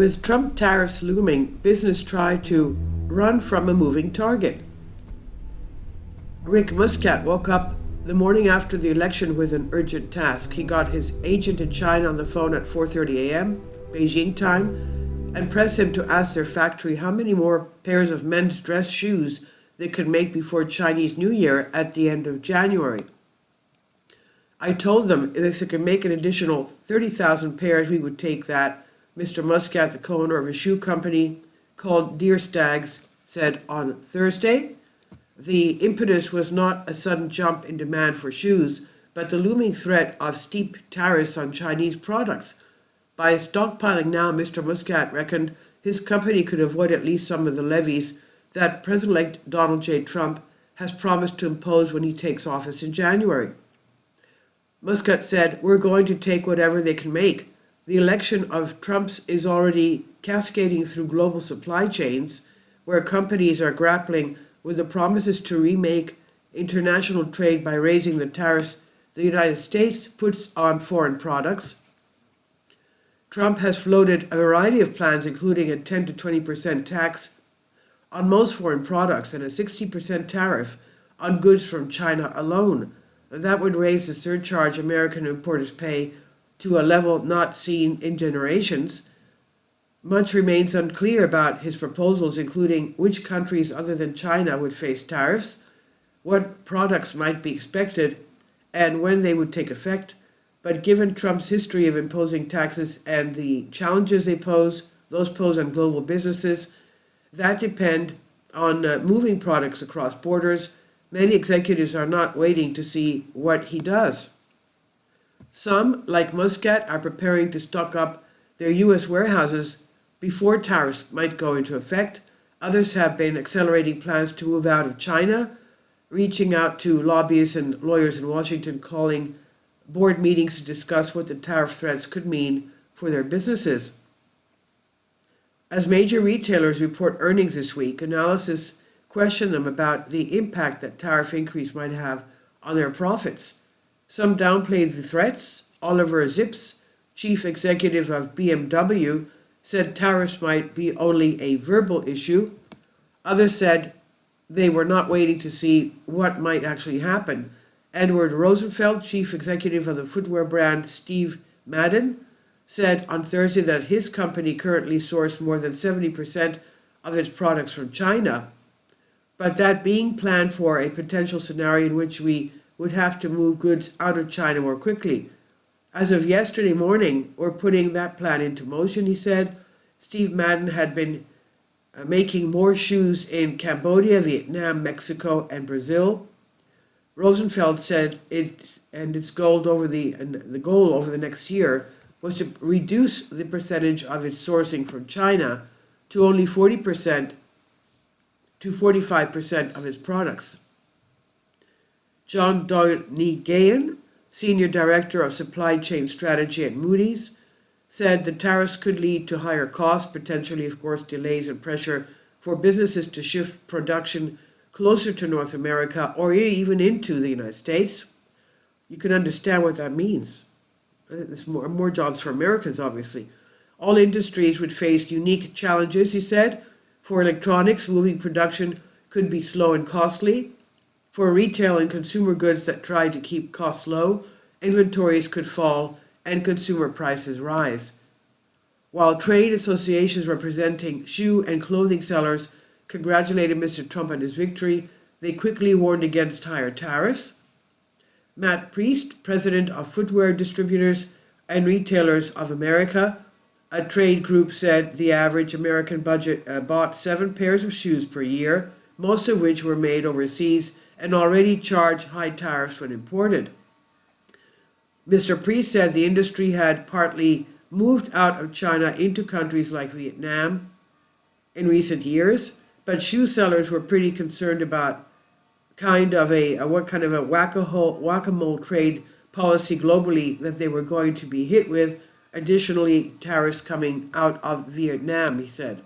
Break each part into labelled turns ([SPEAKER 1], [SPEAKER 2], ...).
[SPEAKER 1] With Trump tariffs looming, business tried to run from a moving target. Rick Muscat woke up the morning after the election with an urgent task. He got his agent in China on the phone at 4:30 a.m. Beijing time and pressed him to ask their factory how many more pairs of men's dress shoes they could make before Chinese New Year at the end of January. I told them if they could make an additional 30,000 pairs, we would take that, Mr. Muscat, the co-owner of a shoe company called Deer Stags, said on Thursday. The impetus was not a sudden jump in demand for shoes, but the looming threat of steep tariffs on Chinese products. By stockpiling now, Mr. Muscat reckoned his company could avoid at least some of the levies that President-elect Donald J. Trump has promised to impose when he takes office in January. Muscat said, "We're going to take whatever they can make. The election of Trump's is already cascading through global supply chains, where companies are grappling with the promises to remake international trade by raising the tariffs the United States puts on foreign products." Trump has floated a variety of plans, including a 10 to 20% tax on most foreign products and a 60% tariff on goods from China alone. That would raise the surcharge American importers pay to a level not seen in generations. Much remains unclear about his proposals, including which countries other than China would face tariffs, what products might be expected, and when they would take effect. But given Trump's history of imposing taxes and the challenges those pose on global businesses that depend on moving products across borders, many executives are not waiting to see what he does. Some, like Muscat, are preparing to stock up their U.S. warehouses before tariffs might go into effect. Others have been accelerating plans to move out of China, reaching out to lobbyists and lawyers in Washington, calling board meetings to discuss what the tariff threats could mean for their businesses. As major retailers report earnings this week, analysts question them about the impact that tariff increase might have on their profits. Some downplayed the threats. Oliver Zips, chief executive of BMW, said tariffs might be only a verbal issue. Others said they were not waiting to see what might actually happen. Edward Rosenfeld, chief executive of the footwear brand Steve Madden, said on Thursday that his company currently sourced more than 70% of its products from China, but that being planned for a potential scenario in which we would have to move goods out of China more quickly. As of yesterday morning, we're putting that plan into motion, he said. Steve Madden had been making more shoes in Cambodia, Vietnam, Mexico, and Brazil. Rosenfeld said its goal over the next year was to reduce the percentage of its sourcing from China to only 40% to 45% of its products. John Donegan, senior director of supply chain strategy at Moody's, said the tariffs could lead to higher costs, potentially, of course, delays and pressure for businesses to shift production closer to North America or even into the United States. You can understand what that means. There's more jobs for Americans, obviously. All industries would face unique challenges, he said. For electronics, moving production could be slow and costly. For retail and consumer goods that try to keep costs low, inventories could fall and consumer prices rise. While trade associations representing shoe and clothing sellers congratulated Mr. Trump on his victory, they quickly warned against higher tariffs. Matt Priest, president of Footwear Distributors and Retailers of America, a trade group, said the average American budget bought 7 pairs of shoes per year, most of which were made overseas and already charged high tariffs when imported. Mr. Priest said the industry had partly moved out of China into countries like Vietnam in recent years, but shoe sellers were pretty concerned about what kind of a whack-a-mole trade policy globally that they were going to be hit with. Additionally, tariffs coming out of Vietnam, he said.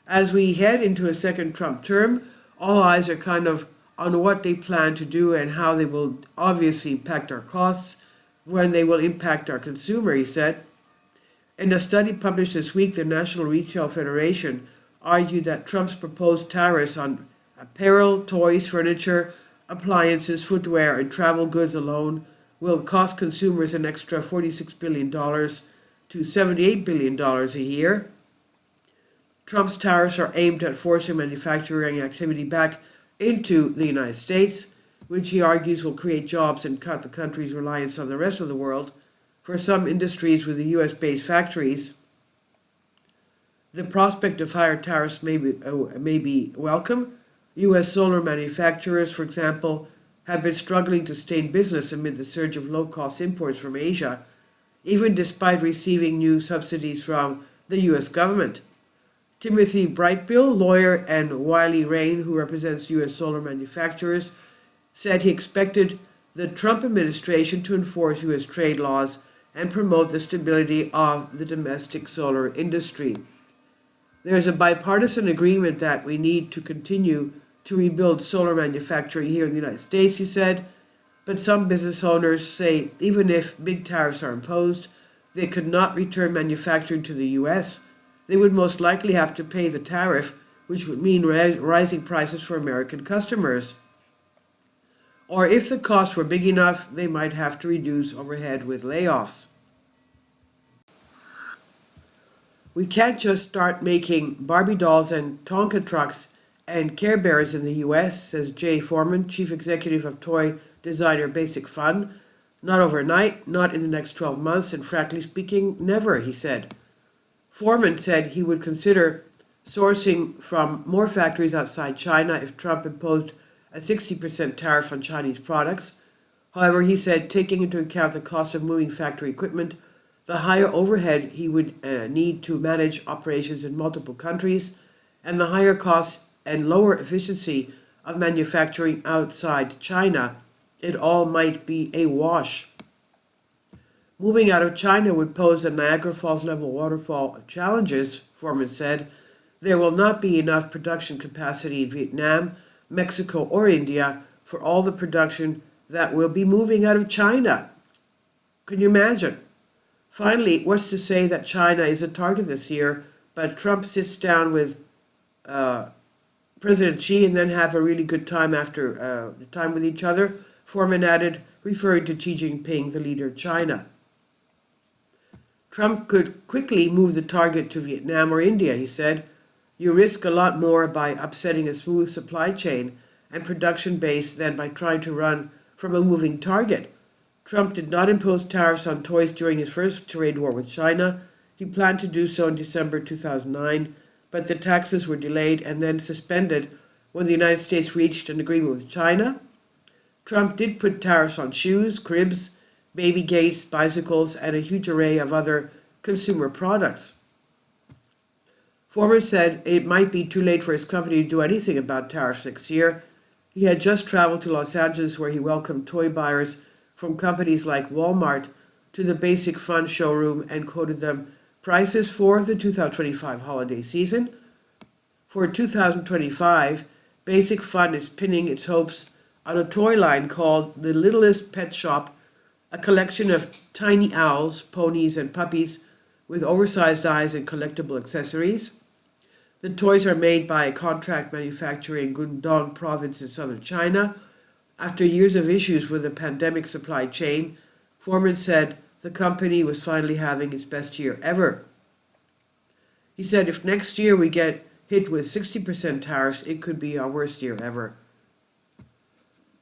[SPEAKER 1] As we head into a second Trump term, all eyes are kind of on what they plan to do and how they will obviously impact our costs, when they will impact our consumer, he said. In a study published this week, the National Retail Federation argued that Trump's proposed tariffs on apparel, toys, furniture, appliances, footwear, and travel goods alone will cost consumers an extra $46 billion to $78 billion a year. Trump's tariffs are aimed at forcing manufacturing activity back into the United States, which he argues will create jobs and cut the country's reliance on the rest of the world. For some industries with the US-based factories, the prospect of higher tariffs may be welcome. US solar manufacturers, for example, have been struggling to stay in business amid the surge of low-cost imports from Asia, even despite receiving new subsidies from the US government. Timothy Brightbill, lawyer, and Wiley Rain, who represents US solar manufacturers, said he expected the Trump administration to enforce US trade laws and promote the stability of the domestic solar industry. There is a bipartisan agreement that we need to continue to rebuild solar manufacturing here in the United States, he said, but some business owners say even if big tariffs are imposed, they could not return manufacturing to the US. They would most likely have to pay the tariff, which would mean rising prices for American customers. Or if the costs were big enough, they might have to reduce overhead with layoffs. We can't just start making Barbie dolls and Tonka trucks and Care Bears in the US, says Jay Foreman, chief executive of toy designer Basic Fun. Not overnight, not in the next 12 months, and frankly speaking, never, he said. Foreman said he would consider sourcing from more factories outside China if Trump imposed a 60% tariff on Chinese products. However, he said, taking into account the cost of moving factory equipment, the higher overhead he would need to manage operations in multiple countries, and the higher costs and lower efficiency of manufacturing outside China, it all might be a wash. Moving out of China would pose a Niagara Falls level waterfall of challenges, Foreman said. There will not be enough production capacity in Vietnam, Mexico, or India for all the production that will be moving out of China. Can you imagine? Finally, what's to say that China is a target this year, but Trump sits down with President Xi and then have a really good time after the time with each other, Foreman added, referring to Xi Jinping, the leader of China. Trump could quickly move the target to Vietnam or India, he said. You risk a lot more by upsetting a smooth supply chain and production base than by trying to run from a moving target. Trump did not impose tariffs on toys during his first trade war with China. He planned to do so in December 2009, but the taxes were delayed and then suspended when the United States reached an agreement with China. Trump did put tariffs on shoes, cribs, baby gates, bicycles, and a huge array of other consumer products. Foreman said it might be too late for his company to do anything about tariffs next year. He had just traveled to Los Angeles where he welcomed toy buyers from companies like Walmart to the Basic Fun showroom and quoted them prices for the 2025 holiday season. For 2025, Basic Fun is pinning its hopes on a toy line called The Littlest Pet Shop, a collection of tiny owls, ponies, and puppies with oversized eyes and collectible accessories. The toys are made by a contract manufacturer in Guangdong province in southern China. After years of issues with the pandemic supply chain, Foreman said the company was finally having its best year ever. He said if next year we get hit with 60% tariffs, it could be our worst year ever.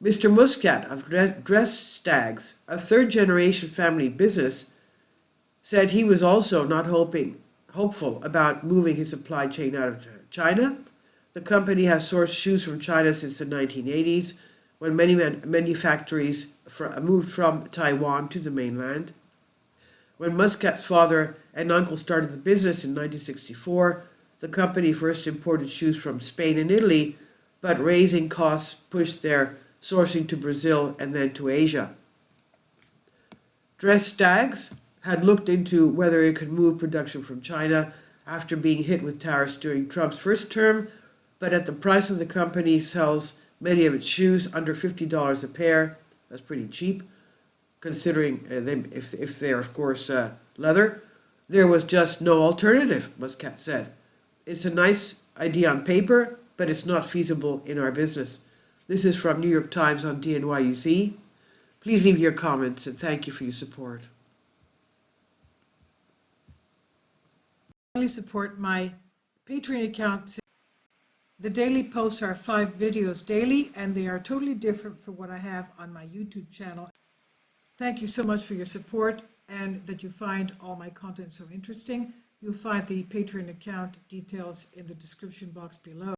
[SPEAKER 1] Mr. Muscat of Dress Stags, a third-generation family business, said he was also not hopeful about moving his supply chain out of China. The company has sourced shoes from China since the 1980s, when many factories moved from Taiwan to the mainland. When Muscat's father and uncle started the business in 1964, the company first imported shoes from Spain and Italy, but raising costs pushed their sourcing to Brazil and then to Asia. Dress Stags had looked into whether it could move production from China after being hit with tariffs during Trump's first term, but at the price of the company sells many of its shoes under $50 a pair. That's pretty cheap, considering them if they're, of course, leather. There was just no alternative, Muscat said. It's a nice idea on paper, but it's not feasible in our business. This is from New York Times on DNYUZ. Please leave your comments and thank you for your support. Support my Patreon account. The daily posts are 5 videos daily, and they are totally different from what I have on my YouTube channel. Thank you so much for your support and that you find all my content so interesting. You'll find the Patreon account details in the description box below.